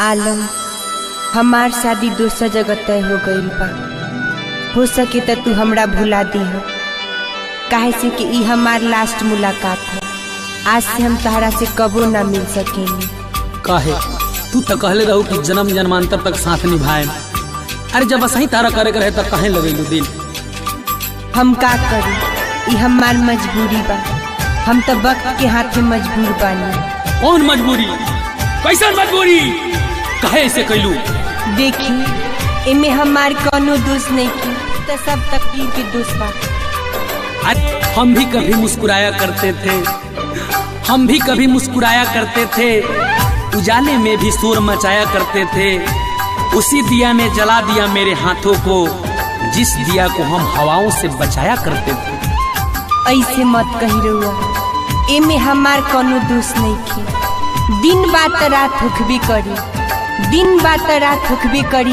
आलम, हमार शादी दूसरा जगह तय हो गईल बा। हो सके तो तू हमरा भुला दीह, काहे से कि ई हमार लास्ट मुलाकात है। आज से हम तहरा से कबो ना मिल सकेंगे। काहे? तू तो कहले रहू कि जन्म जन्मांतर तक साथ निभाए। अरे जब सही तारा करे रहे तब काहे लगेलू दिल? हम का करी, ई हमार मजबूरी बा। हम तो वक्त के हाथे मजबूर बानी। कौन मजबूरी? कैसन मजबूरी? काहे ऐसे कैलू? देखी, इमे हमार कोनो दोष नहीं की, तो सब तकदीर के दोष बा। हम भी कभी मुस्कुराया करते थे, हम भी कभी मुस्कुराया करते थे, उजाले में भी शोर मचाया करते थे। उसी दिया ने जला दिया मेरे हाथों को, जिस दिया को हम हवाओं से बचाया करते थे। ऐसे मत कही रहुआ, एमे हमार कोनो दोष नहीं की। दिन बात रात होखबे करी, दिन बात रात होखबे करी,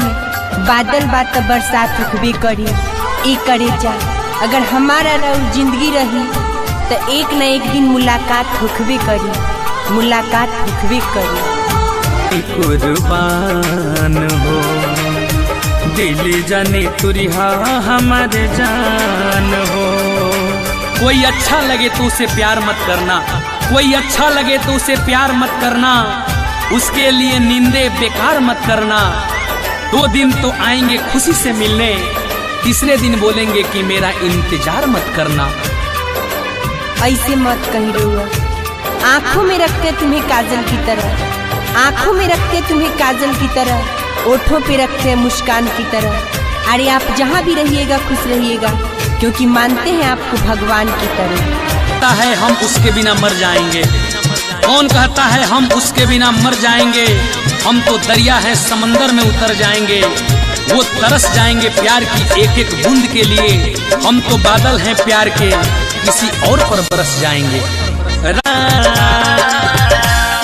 बादल बात बरसात होखबे करी। ए करे जा, अगर हमारा रहू जिंदगी रही तो एक न एक दिन मुलाकात होखबे करी, मुलाकात होखबे करी। कुर्बान हो दिल जाने तुरिहा हमारे जान हो। कोई अच्छा लगे तो उसे प्यार मत करना, कोई अच्छा लगे तो उसे प्यार मत करना, उसके लिए नींदे बेकार मत करना। 2 दिन तो आएंगे खुशी से मिलने, तीसरे दिन बोलेंगे कि मेरा इंतजार मत करना। ऐसे मत कही रहुआ, आंखों में रखते तुम्हें काजल की तरह, आंखों में रखते तुम्हें काजल की तरह, ओठों पे रखते मुस्कान की तरह। अरे आप जहाँ भी रहिएगा खुश रहिएगा, क्योंकि मानते हैं आपको भगवान की तरह। कहता है हम उसके बिना मर जाएंगे, कौन कहता है हम उसके बिना मर जाएंगे? हम तो दरिया है समंदर में उतर जाएंगे, वो तरस जाएंगे प्यार की एक एक बूंद के लिए। हम तो बादल हैं प्यार के, किसी और पर बरस जाएंगे।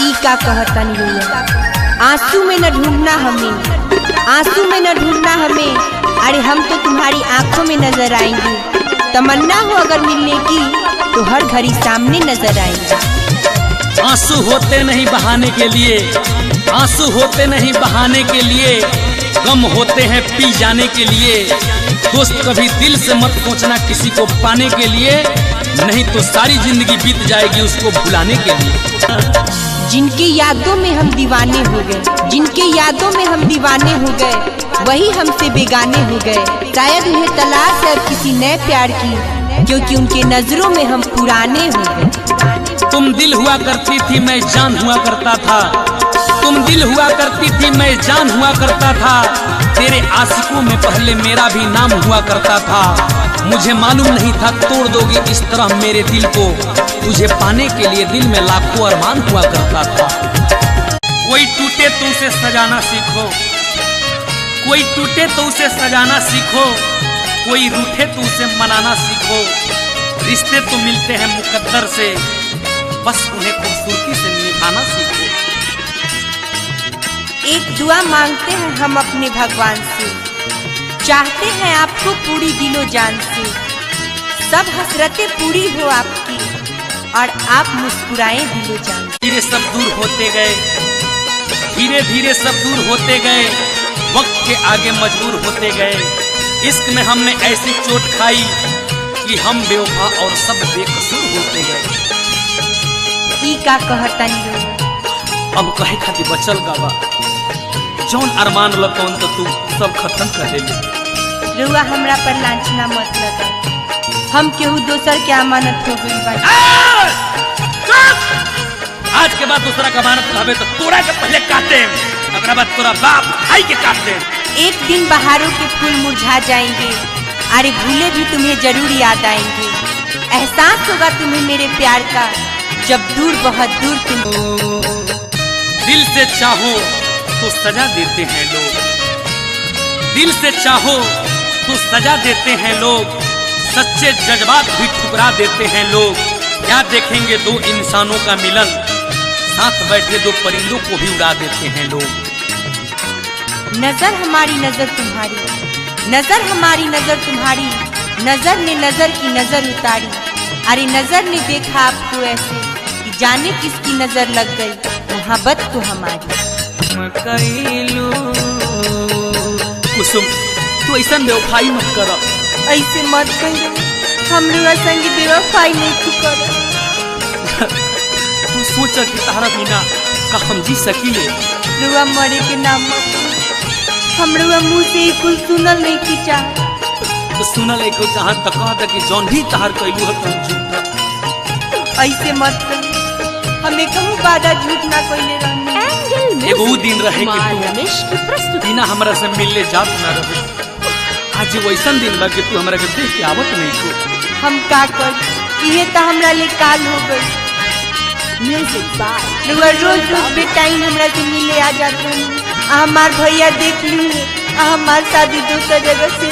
ई का कहता नहीं हुआ, आंसू में न ढूंढना हमें, आंसू में न ढूंढना हमें। अरे हम तो तुम्हारी आंखों में नजर आएंगे। तमन्ना हो अगर मिलने की तो हर घड़ी सामने नजर आएंगे। आंसू होते नहीं बहाने के लिए, आंसू होते नहीं बहाने के लिए, गम होते हैं पी जाने के लिए। दोस्त कभी दिल से मत सोचना किसी को पाने के लिए, नहीं तो सारी जिंदगी बीत जाएगी उसको भुलाने के लिए। जिनकी यादों में हम दीवाने हो गए, जिनकी यादों में हम दीवाने हो गए, वही हमसे बेगाने हो गए। शायद उन्हें तलाश है किसी नए प्यार की, क्योंकि उनके नजरों में हम पुराने हो गए। तुम दिल हुआ करती थी मैं जान हुआ करता था, तुम दिल हुआ करती थी मैं जान हुआ करता था। तेरे आशिकों में पहले मेरा भी नाम हुआ करता था। मुझे मालूम नहीं था तोड़ दोगे इस तरह मेरे दिल को, तुझे पाने के लिए दिल में लाखों अरमान हुआ करता था। कोई टूटे तो उसे सजाना सीखो, कोई टूटे तो उसे सजाना सीखो, कोई रूठे तो उसे मनाना सीखो। रिश्ते तो मिलते हैं मुकद्दर से, बस उन्हें खूबसूरती से निभाना सीखो। एक दुआ मांगते हैं हम अपने भगवान से, चाहते हैं आपको पूरी दिलो जान से। सब हसरतें पूरी हो आपकी और आप मुस्कुराएं दिलो जान। धीरे सब दूर होते गए, धीरे धीरे सब दूर होते गए, वक्त के आगे मजबूर होते गए। इश्क में हमने ऐसी चोट खाई कि हम बेवफा और सब बेकसूर होते गए। ई का कहता नहीं, अब कहे खातिर बचल गावा, जौन अरमान लकौन तो तू सब खत्म कर देली। रुआ हमरा पर लांछना मत लगा, हम केहू दोसर के अमानत हो गई बा। आज के बाद दूसरा का अमानत हवे तो तोरा के पहले काटे, अगर बाद तोरा बाप भाई के काट दे। एक दिन बहारों के फूल मुरझा जाएंगे, अरे भूले भी तुम्हें जरूर याद आएंगे। एहसास होगा तुम्हें मेरे प्यार का, जब दूर बहुत दूर तुम। दिल से चाहो तो सजा देते हैं लोग, दिल से चाहो तो सजा देते हैं लोग, सच्चे जज्बात भी ठुकरा देते हैं लोग। क्या देखेंगे 2 इंसानों का मिलन, साथ बैठे 2 परिंदों को भी उड़ा देते हैं लोग। नजर हमारी नजर तुम्हारी, नजर हमारी नजर तुम्हारी, नजर ने नजर की नजर उतारी। अरे नजर ने देखा आपको ऐसे कि जाने किसकी नजर लग गई मोहब्बत को हमारी। जख्म कैलू। कुसुम तू ऐसा बेवफाई मत कर। ऐसे मत कहियो, हम रुआ संग बेवफाई नहीं कर। तू सोच कि तारा बिना का हम जी सकीले। रुआ मरे के नाम हम रुआ मुँह से ही कुल सुनल नहीं की चाह। तो सुनल एक जहाँ तक कहा कि जौन भी तहार कैलू है तुम झूठ। ऐसे मत कर, हमें कहूँ वादा झूठ ना कइले रहनी। एगो उ दिन रहे कि तू बिना हमरा से मिलले जात ना रहे। आज वैसन दिन बा कि तू हमरा के देख के आवत नहीं को। हम का कर, ये तो हमरा ले काल हो गई। रुआ रोज रोज बेटाइन हमरा से मिले आ जाते हैं। हमार भैया देख ली, हमार शादी दूसरा जगह से